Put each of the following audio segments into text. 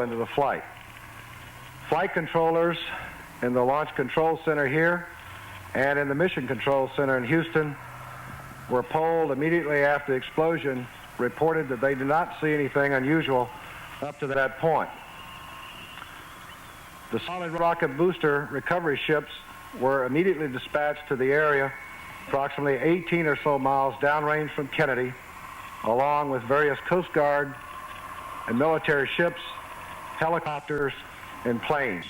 into the flight. Flight controllers in the Launch Control Center here and in the Mission Control Center in Houston were polled immediately after the explosion, reported that they did not see anything unusual up to that point. The solid rocket booster recovery ships were immediately dispatched to the area, approximately 18 or so miles downrange from Kennedy, along with various Coast Guard and military ships, helicopters, and planes.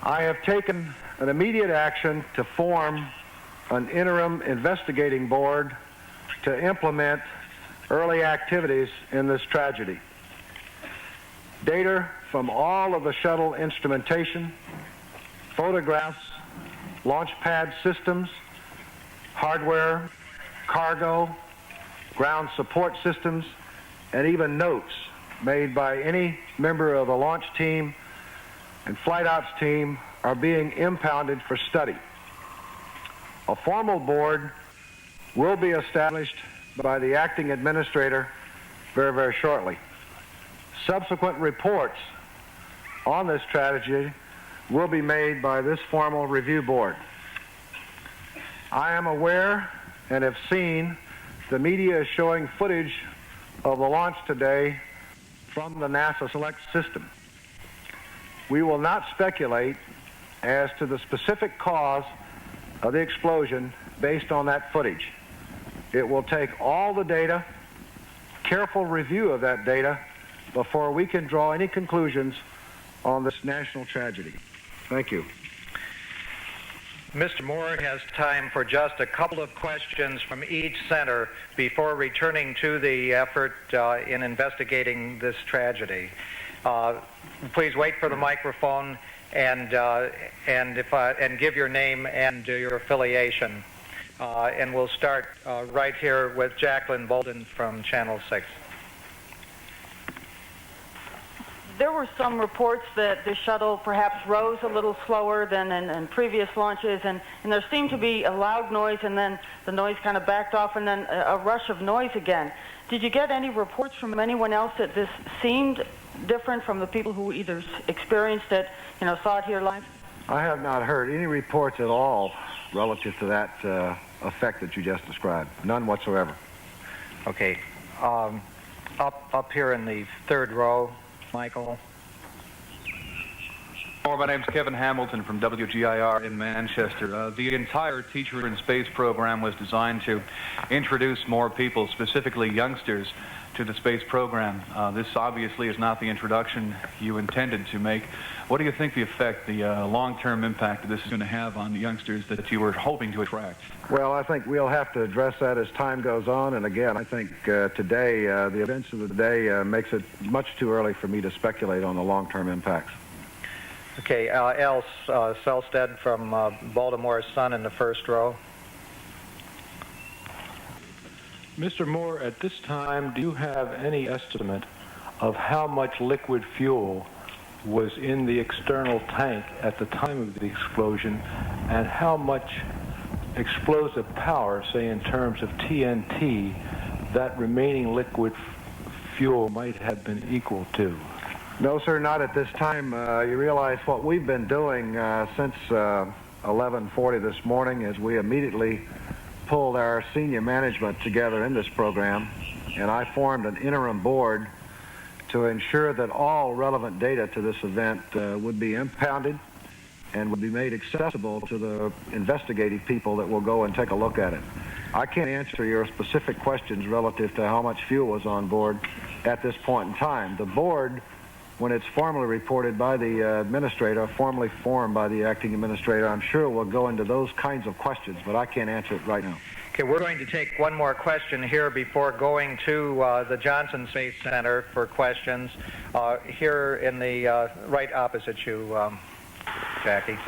I have taken an immediate action to form an interim investigating board to implement early activities in this tragedy. Data from all of the shuttle instrumentation, photographs, launch pad systems, hardware, cargo, ground support systems, and even notes made by any member of the launch team and flight ops team are being impounded for study. A formal board will be established by the acting administrator very, very shortly. Subsequent reports on this tragedy will be made by this formal review board. I am aware and have seen the media is showing footage of the launch today from the NASA Select system. We will not speculate as to the specific cause of the explosion based on that footage. It will take all the data, careful review of that data, before we can draw any conclusions on this national tragedy. Thank you. Mr. Moore has time for just a couple of questions from each center before returning to the effort in investigating this tragedy. Please wait for the microphone and give your name and your affiliation. And we'll start right here with Jacqueline Bolden from Channel 6. There were some reports that the shuttle perhaps rose a little slower than in previous launches, and there seemed to be a loud noise, and then the noise kind of backed off, and then a rush of noise again. Did you get any reports from anyone else that this seemed different from the people who either experienced it, saw it here live? I have not heard any reports at all relative to that effect that you just described. None whatsoever. Okay. Up here in the third row, Michael. My name's Kevin Hamilton from WGIR in Manchester. The entire Teacher in Space program was designed to introduce more people, specifically youngsters, to the space program. This obviously is not the introduction you intended to make. What do you think the effect, the long-term impact that this is going to have on the youngsters that you were hoping to attract? Well, I think we'll have to address that as time goes on. And again, I think today, the events of the day makes it much too early for me to speculate on the long-term impacts. Okay, Al Selstead from Baltimore Sun in the first row. Mr. Moore, at this time, do you have any estimate of how much liquid fuel was in the external tank at the time of the explosion, and how much explosive power, say in terms of TNT, that remaining liquid fuel might have been equal to? No, sir, not at this time. You realize what we've been doing since 11:40 this morning is we immediately pulled our senior management together in this program, and I formed an interim board to ensure that all relevant data to this event would be impounded and would be made accessible to the investigative people that will go and take a look at it. I can't answer your specific questions relative to how much fuel was on board at this point in time. The board, when it's formally reported by the administrator, formally formed by the acting administrator, I'm sure we'll go into those kinds of questions, but I can't answer it right now. Okay, we're going to take one more question here before going to the Johnson Space Center for questions. Here in the right opposite you, Jackie.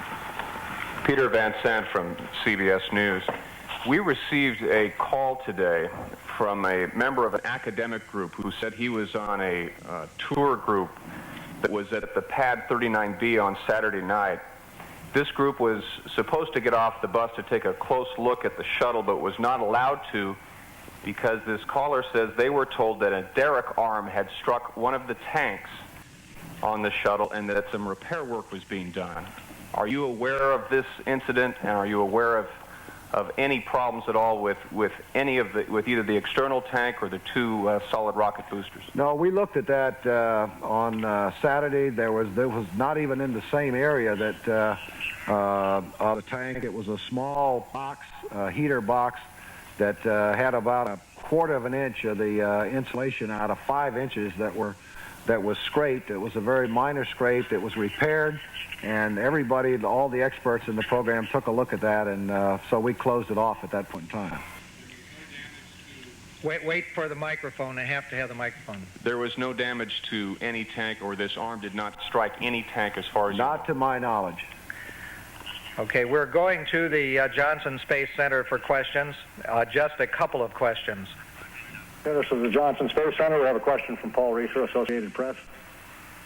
Peter Van Sant from CBS News. We received a call today from a member of an academic group who said he was on a tour group that was at the Pad 39B on Saturday night. This group was supposed to get off the bus to take a close look at the shuttle, but was not allowed to because this caller says they were told that a derrick arm had struck one of the tanks on the shuttle and that some repair work was being done. Are you aware of this incident, and are you aware of any problems at all with either the external tank or the two solid rocket boosters? No, we looked at that on Saturday. There was not even in the same area that of the tank. It was a small box, heater box, that had about a quarter of an inch of the insulation out of 5 inches that was scraped. It was a very minor scrape. It was repaired, and everybody, all the experts in the program, took a look at that, and so we closed it off at that point in time. Wait for the microphone. I have to have the microphone. There was no damage to any tank, or this arm did not strike any tank as far as you know? Not to my knowledge. Okay, we're going to the Johnson Space Center for questions. Just a couple of questions. This is the Johnson Space Center. We have a question from Paul Reeser, Associated Press.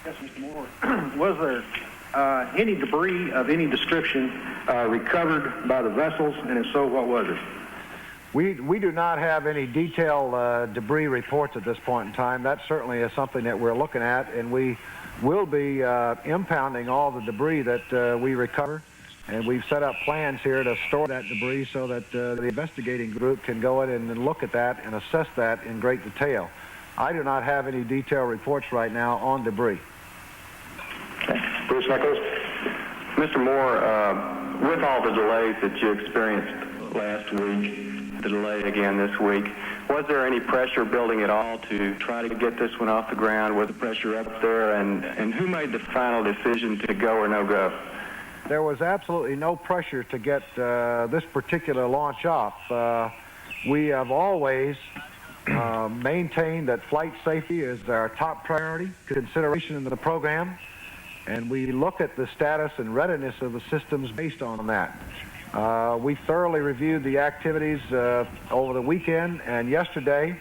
Yes, Mr. Moore. Was there any debris of any description recovered by the vessels, and if so, what was it? We do not have any detailed debris reports at this point in time. That certainly is something that we're looking at, and we will be impounding all the debris that we recover. And we've set up plans here to store that debris so that the investigating group can go in and look at that and assess that in great detail. I do not have any detailed reports right now on debris. Okay. Bruce Nichols. Mr. Moore, with all the delays that you experienced last week, the delay again this week, was there any pressure building at all to try to get this one off the ground? Was the pressure up there? And who made the final decision to go or no go? There was absolutely no pressure to get this particular launch off. We have always maintained that flight safety is our top priority consideration in the program, and we look at the status and readiness of the systems based on that. We thoroughly reviewed the activities over the weekend and yesterday,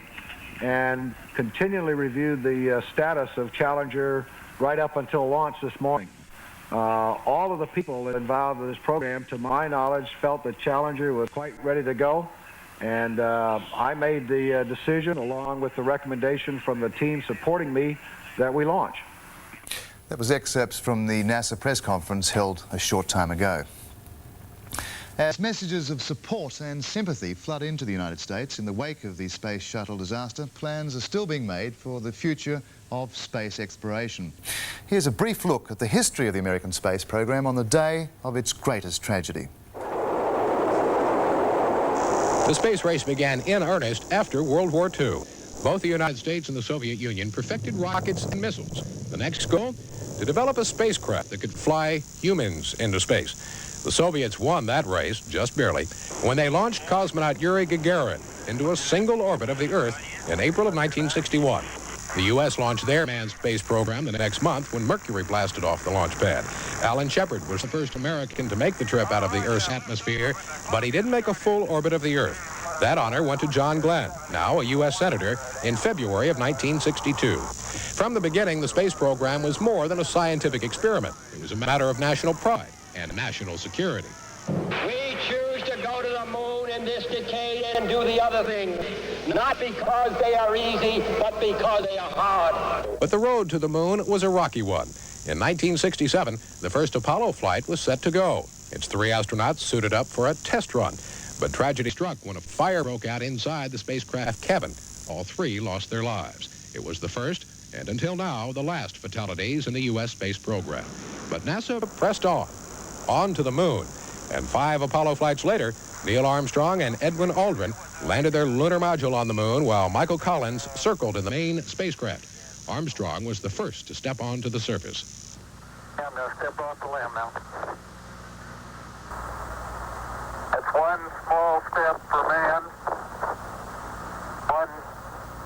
and continually reviewed the status of Challenger right up until launch this morning. All of the people involved in this program, to my knowledge, felt that Challenger was quite ready to go, and I made the decision, along with the recommendation from the team supporting me, that we launch. That was excerpts from the NASA press conference held a short time ago. As messages of support and sympathy flood into the United States in the wake of the Space Shuttle disaster, plans are still being made for the future of space exploration. Here's a brief look at the history of the American space program on the day of its greatest tragedy. The space race began in earnest after World War II. Both the United States and the Soviet Union perfected rockets and missiles. The next goal? To develop a spacecraft that could fly humans into space. The Soviets won that race, just barely, when they launched cosmonaut Yuri Gagarin into a single orbit of the Earth in April of 1961. The U.S. launched their manned space program the next month when Mercury blasted off the launch pad. Alan Shepard was the first American to make the trip out of the Earth's atmosphere, but he didn't make a full orbit of the Earth. That honor went to John Glenn, now a U.S. Senator, in February of 1962. From the beginning, the space program was more than a scientific experiment. It was a matter of national pride and national security. We choose to go to the moon in this decade and do the other things, not because they are easy, but because they are hard. But the road to the moon was a rocky one. In 1967, the first Apollo flight was set to go. Its 3 astronauts suited up for a test run. But tragedy struck when a fire broke out inside the spacecraft cabin. All 3 lost their lives. It was the first, and until now, the last fatalities in the U.S. space program. But NASA pressed on to the moon. And 5 Apollo flights later, Neil Armstrong and Edwin Aldrin landed their lunar module on the moon while Michael Collins circled in the main spacecraft. Armstrong was the first to step onto the surface. I'm going to step off the limb now. That's one small step for man, one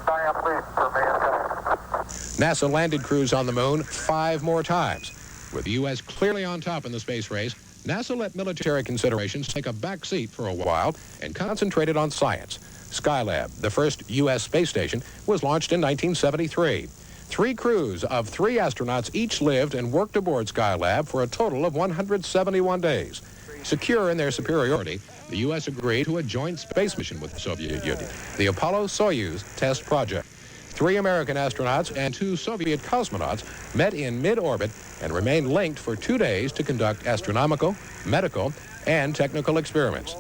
giant leap for mankind. NASA landed crews on the moon 5 more times. With the U.S. clearly on top in the space race, NASA let military considerations take a back seat for a while and concentrated on science. Skylab, the first U.S. space station, was launched in 1973. 3 crews of 3 astronauts each lived and worked aboard Skylab for a total of 171 days. Secure in their superiority, the U.S. agreed to a joint space mission with the Soviet Union, the Apollo-Soyuz test project. 3 American astronauts and 2 Soviet cosmonauts met in mid-orbit and remained linked for 2 days to conduct astronomical, medical, and technical experiments.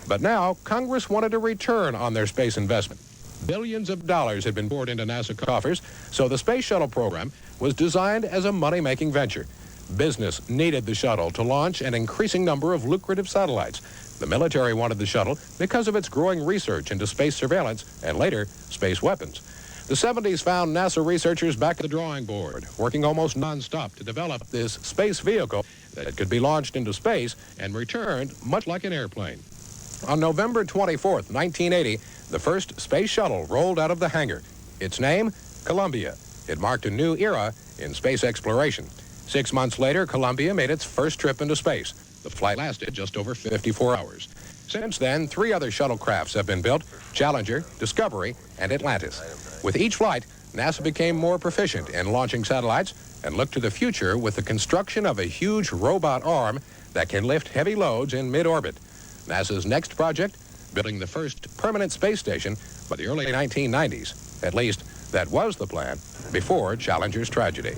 But now, Congress wanted a return on their space investment. Billions of dollars had been poured into NASA coffers, so the Space Shuttle program was designed as a money-making venture. Business needed the shuttle to launch an increasing number of lucrative satellites. The military wanted the shuttle because of its growing research into space surveillance and later, space weapons. The 70s found NASA researchers back at the drawing board, working almost non-stop to develop this space vehicle that could be launched into space and returned much like an airplane. On November 24th, 1980, the first space shuttle rolled out of the hangar. Its name, Columbia. It marked a new era in space exploration. 6 months later, Columbia made its first trip into space. The flight lasted just over 54 hours. Since then, 3 other shuttlecrafts have been built: Challenger, Discovery, and Atlantis. With each flight, NASA became more proficient in launching satellites and looked to the future with the construction of a huge robot arm that can lift heavy loads in mid-orbit. NASA's next project, building the first permanent space station by the early 1990s. At least, that was the plan before Challenger's tragedy.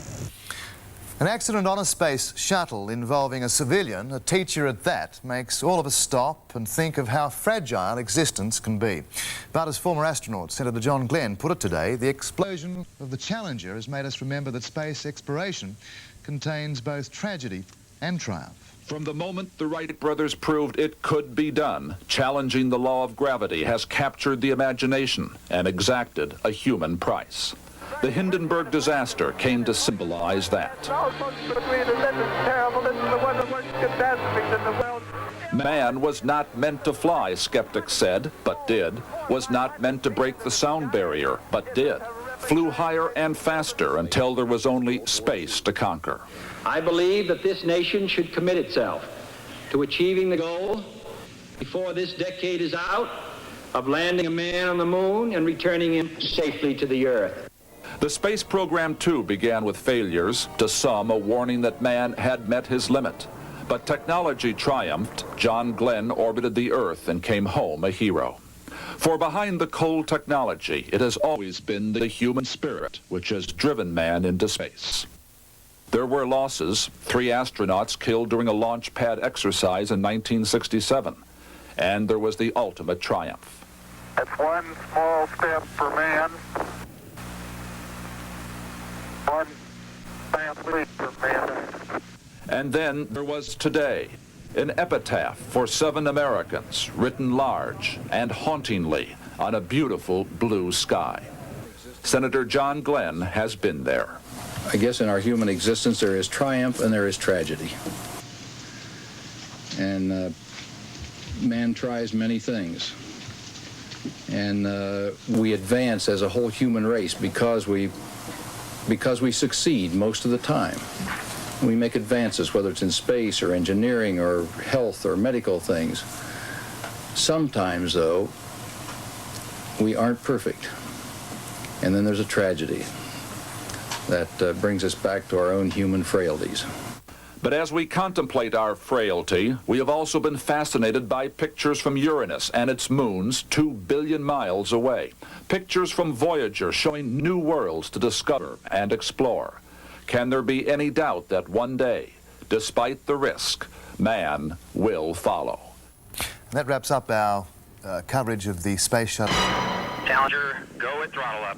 An accident on a space shuttle involving a civilian, a teacher at that, makes all of us stop and think of how fragile existence can be. But as former astronaut Senator John Glenn put it today, the explosion of the Challenger has made us remember that space exploration contains both tragedy and triumph. From the moment the Wright brothers proved it could be done, challenging the law of gravity has captured the imagination and exacted a human price. The Hindenburg disaster came to symbolize that. Man was not meant to fly, skeptics said, but did. Was not meant to break the sound barrier, but did. Flew higher and faster until there was only space to conquer. I believe that this nation should commit itself to achieving the goal before this decade is out of landing a man on the moon and returning him safely to the earth. The space program, too, began with failures, to some a warning that man had met his limit. But technology triumphed. John Glenn orbited the Earth and came home a hero. For behind the cold technology, it has always been the human spirit which has driven man into space. There were losses. 3 astronauts killed during a launch pad exercise in 1967. And there was the ultimate triumph. That's one small step for man, one giant leap for mankind. And then there was today, an epitaph for 7 Americans, written large and hauntingly on a beautiful blue sky. Senator John Glenn has been there. I guess in our human existence there is triumph and there is tragedy. And man tries many things. And we advance as a whole human race because we succeed most of the time. We make advances, whether it's in space or engineering or health or medical things. Sometimes, though, we aren't perfect. And then there's a tragedy that brings us back to our own human frailties. But as we contemplate our frailty, we have also been fascinated by pictures from Uranus and its moons 2 billion miles away. Pictures from Voyager showing new worlds to discover and explore. Can there be any doubt that one day, despite the risk, man will follow? And that wraps up our coverage of the Space Shuttle. Challenger, go with throttle up.